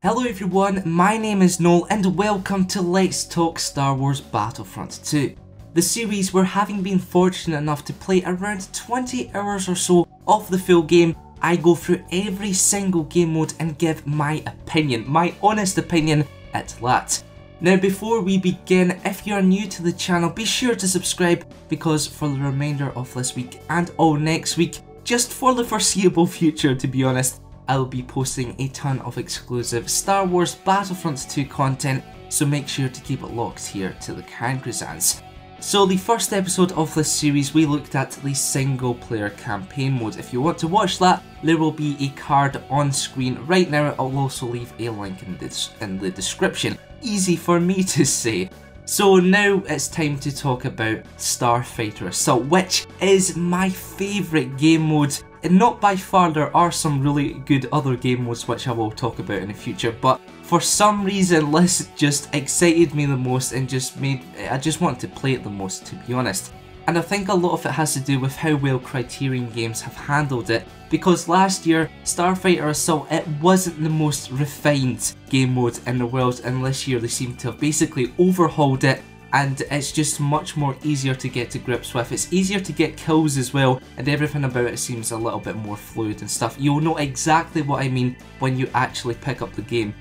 Hello everyone, my name is Noel and welcome to Let's Talk Star Wars Battlefront II. The series where, having been fortunate enough to play around 20 hours or so of the full game, I go through every single game mode and give my opinion, my honest opinion at that. Now before we begin, if you are new to the channel, be sure to subscribe because for the remainder of this week and all next week, just for the foreseeable future to be honest, I'll be posting a ton of exclusive Star Wars Battlefront II content, so make sure to keep it locked here to the Kangrazans. So the first episode of this series we looked at the single player campaign mode. If you want to watch that, there will be a card on screen right now. I'll also leave a link in the description. Easy for me to say. So now it's time to talk about Starfighter Assault, which is my favourite game mode. And not by far, there are some really good other game modes which I will talk about in the future, but for some reason this just excited me the most and I just wanted to play it the most, to be honest. And I think a lot of it has to do with how well Criterion Games have handled it, because last year Starfighter Assault, it wasn't the most refined game mode in the world, and this year they seem to have basically overhauled it and it's just much more easier to get to grips with. It's easier to get kills as well, and everything about it seems a little bit more fluid and stuff. You'll know exactly what I mean when you actually pick up the game.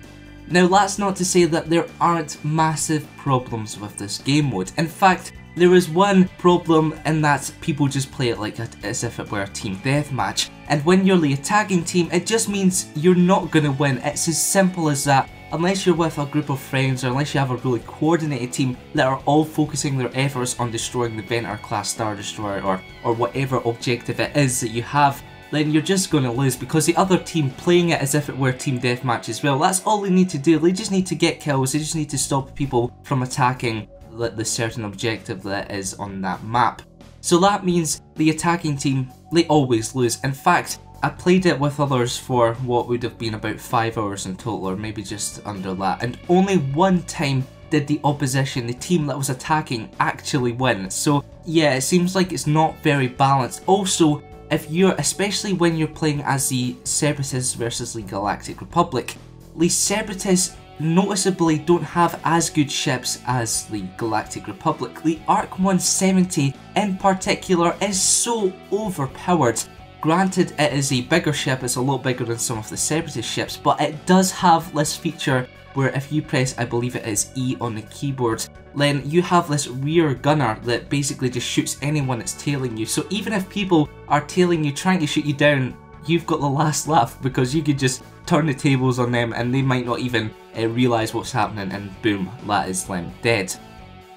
Now that's not to say that there aren't massive problems with this game mode. In fact, there is one problem in that people just play it like as if it were a team deathmatch, and when you're the attacking team it just means you're not going to win. It's as simple as that. Unless you're with a group of friends, or unless you have a really coordinated team that are all focusing their efforts on destroying the Ventor class Star Destroyer or whatever objective it is that you have, then you're just going to lose because the other team playing it as if it were team deathmatch as well. That's all they need to do. They just need to get kills. They just need to stop people from attacking the certain objective that is on that map. So that means the attacking team, they always lose. In fact, I played it with others for what would have been about 5 hours in total, or maybe just under that, and only one time did the opposition, the team that was attacking, actually win. So yeah, it seems like it's not very balanced. Also, especially when you're playing as the Separatists versus the Galactic Republic, the Separatists noticeably don't have as good ships as the Galactic Republic. The ARC 170 in particular is so overpowered. Granted, it is a bigger ship, it's a lot bigger than some of the Separatist ships, but it does have this feature where if you press, I believe it is E on the keyboard, then you have this rear gunner that basically just shoots anyone that's tailing you. So even if people are tailing you, trying to shoot you down, you've got the last laugh because you could just turn the tables on them and they might not even realise what's happening, and boom, that is them dead.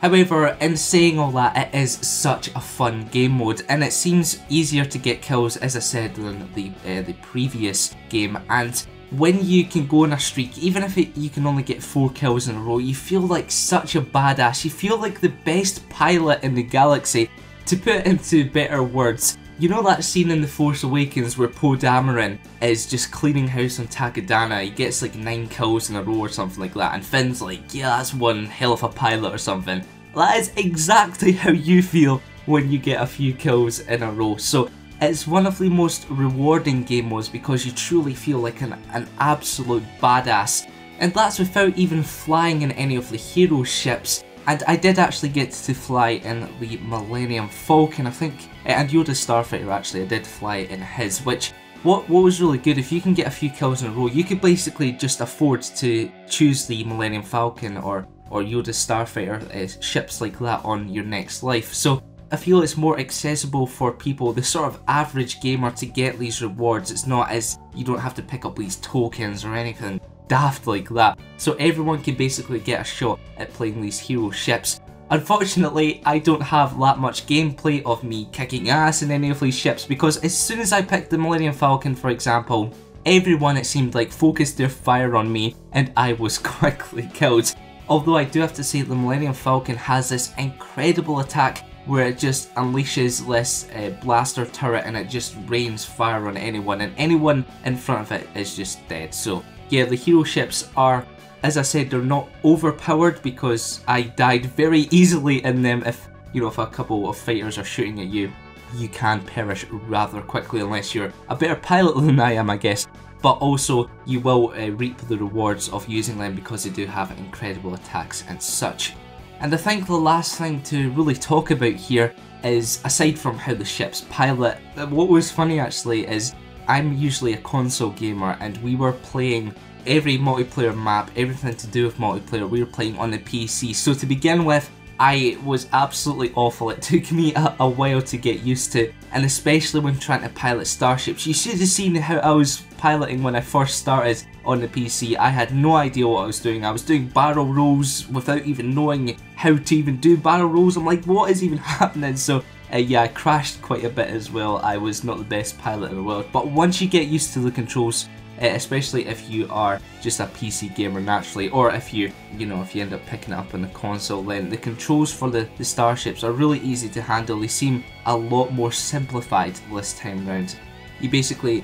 However, in saying all that, it is such a fun game mode, and it seems easier to get kills, as I said, than the previous game. And when you can go on a streak, even if you can only get 4 kills in a row, you feel like such a badass. You feel like the best pilot in the galaxy. To put it into better words, you know that scene in The Force Awakens where Poe Dameron is just cleaning house on Takodana? He gets like 9 kills in a row or something like that, and Finn's like, yeah, that's one hell of a pilot or something. That is exactly how you feel when you get a few kills in a row. So it's one of the most rewarding game modes because you truly feel like an absolute badass. And that's without even flying in any of the hero ships. And I did actually get to fly in the Millennium Falcon, I think, and Yoda's Starfighter actually, I did fly in his, which, what was really good, if you can get a few kills in a row, you could basically just afford to choose the Millennium Falcon or Yoda's Starfighter, ships like that on your next life. So I feel it's more accessible for people, the sort of average gamer, to get these rewards. It's not as, you don't have to pick up these tokens or anything daft like that. So everyone can basically get a shot at playing these hero ships. Unfortunately, I don't have that much gameplay of me kicking ass in any of these ships, because as soon as I picked the Millennium Falcon, for example, everyone, it seemed like, focused their fire on me and I was quickly killed. Although I do have to say the Millennium Falcon has this incredible attack where it just unleashes this blaster turret and it just rains fire on anyone, and anyone in front of it is just dead. So yeah, the hero ships are, as I said, they're not overpowered because I died very easily in them. If a couple of fighters are shooting at you, you can perish rather quickly unless you're a better pilot than I am, I guess. but also you will reap the rewards of using them because they do have incredible attacks and such. And I think the last thing to really talk about here is, aside from how the ships pilot, what was funny actually is I'm usually a console gamer, and we were playing every multiplayer map, everything to do with multiplayer, we were playing on the PC. So to begin with, I was absolutely awful. It took me a while to get used to, and especially when trying to pilot starships. You should have seen how I was piloting when I first started on the PC. I had no idea what I was doing. I was doing barrel rolls without even knowing how to even do barrel rolls. I'm like, what is even happening? So yeah, I crashed quite a bit as well. I was not the best pilot in the world, but once you get used to the controls, especially if you are just a PC gamer naturally, or if you end up picking it up on the console, then the controls for the starships are really easy to handle. They seem a lot more simplified this time round. You basically,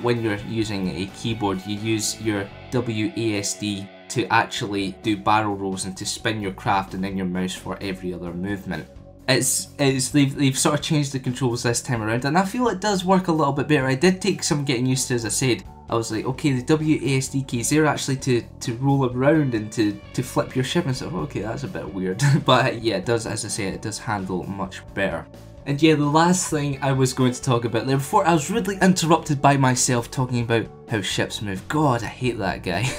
when you're using a keyboard, you use your WASD to actually do barrel rolls and to spin your craft, and then your mouse for every other movement. They've sort of changed the controls this time around, and I feel it does work a little bit better. I did take some getting used to, as I said. I was like, okay, the WASD keys, they're actually to roll around and to flip your ship, and so, okay, that's a bit weird. But yeah, it does, as I say, it does handle much better. And yeah, the last thing I was going to talk about there, before I was rudely interrupted by myself talking about how ships move. God, I hate that guy.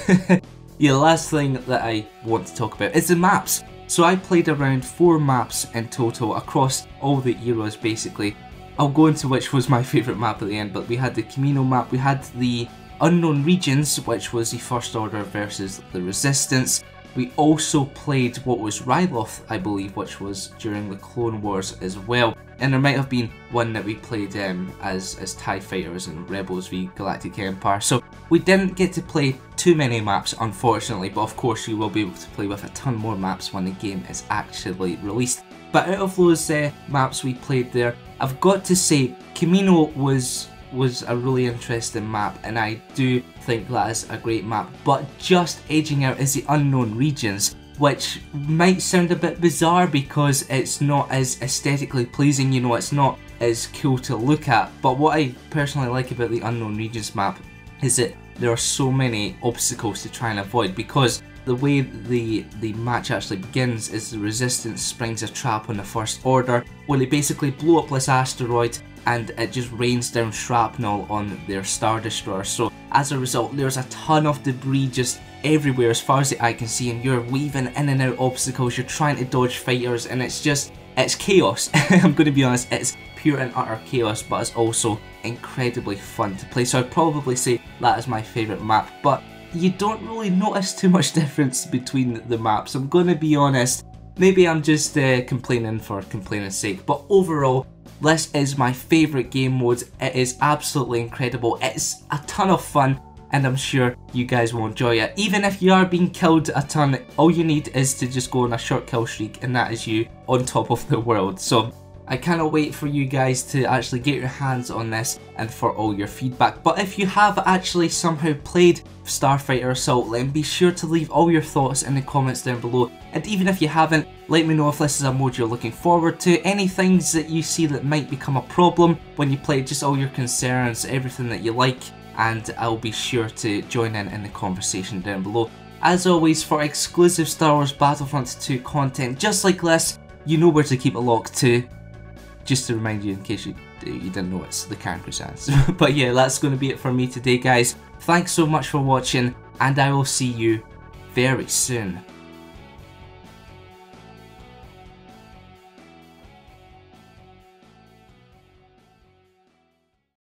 Yeah, the last thing that I want to talk about is the maps. So I played around 4 maps in total across all the eras basically. I'll go into which was my favourite map at the end, but we had the Camino map, we had the Unknown Regions, which was the First Order versus the Resistance. We also played what was Ryloth, I believe, which was during the Clone Wars as well. And there might have been one that we played as TIE Fighters and Rebels v Galactic Empire. So we didn't get to play too many maps, unfortunately, but of course you will be able to play with a ton more maps when the game is actually released. But out of those maps we played there, I've got to say Camino was a really interesting map, and I do think that is a great map, but just edging out is the Unknown Regions, which might sound a bit bizarre because it's not as aesthetically pleasing, you know, it's not as cool to look at. But what I personally like about the Unknown Regions map is that there are so many obstacles to try and avoid, because the way the match actually begins is the Resistance springs a trap on the First Order where they basically blow up this asteroid and it just rains down shrapnel on their Star Destroyer. So as a result, there's a ton of debris just everywhere as far as the eye can see, and you're weaving in and out obstacles, you're trying to dodge fighters, and it's chaos. I'm going to be honest, it's pure and utter chaos, but it's also incredibly fun to play. So I'd probably say that is my favourite map, but you don't really notice too much difference between the maps. I'm going to be honest, maybe I'm just complaining for complaining's sake, but overall, this is my favourite game mode. It is absolutely incredible. It's a ton of fun, and I'm sure you guys will enjoy it. Even if you are being killed a ton, all you need is to just go on a short kill streak, and that is you on top of the world. So I cannot wait for you guys to actually get your hands on this and for all your feedback. But if you have actually somehow played Starfighter Assault, then be sure to leave all your thoughts in the comments down below. And even if you haven't, let me know if this is a mode you're looking forward to, any things that you see that might become a problem when you play, just all your concerns, everything that you like, and I'll be sure to join in the conversation down below. As always, for exclusive Star Wars Battlefront 2 content just like this, you know where to keep it locked to. Just to remind you, in case you didn't know, it's the Karen Crusades. But yeah, that's going to be it for me today, guys. Thanks so much for watching, and I will see you very soon.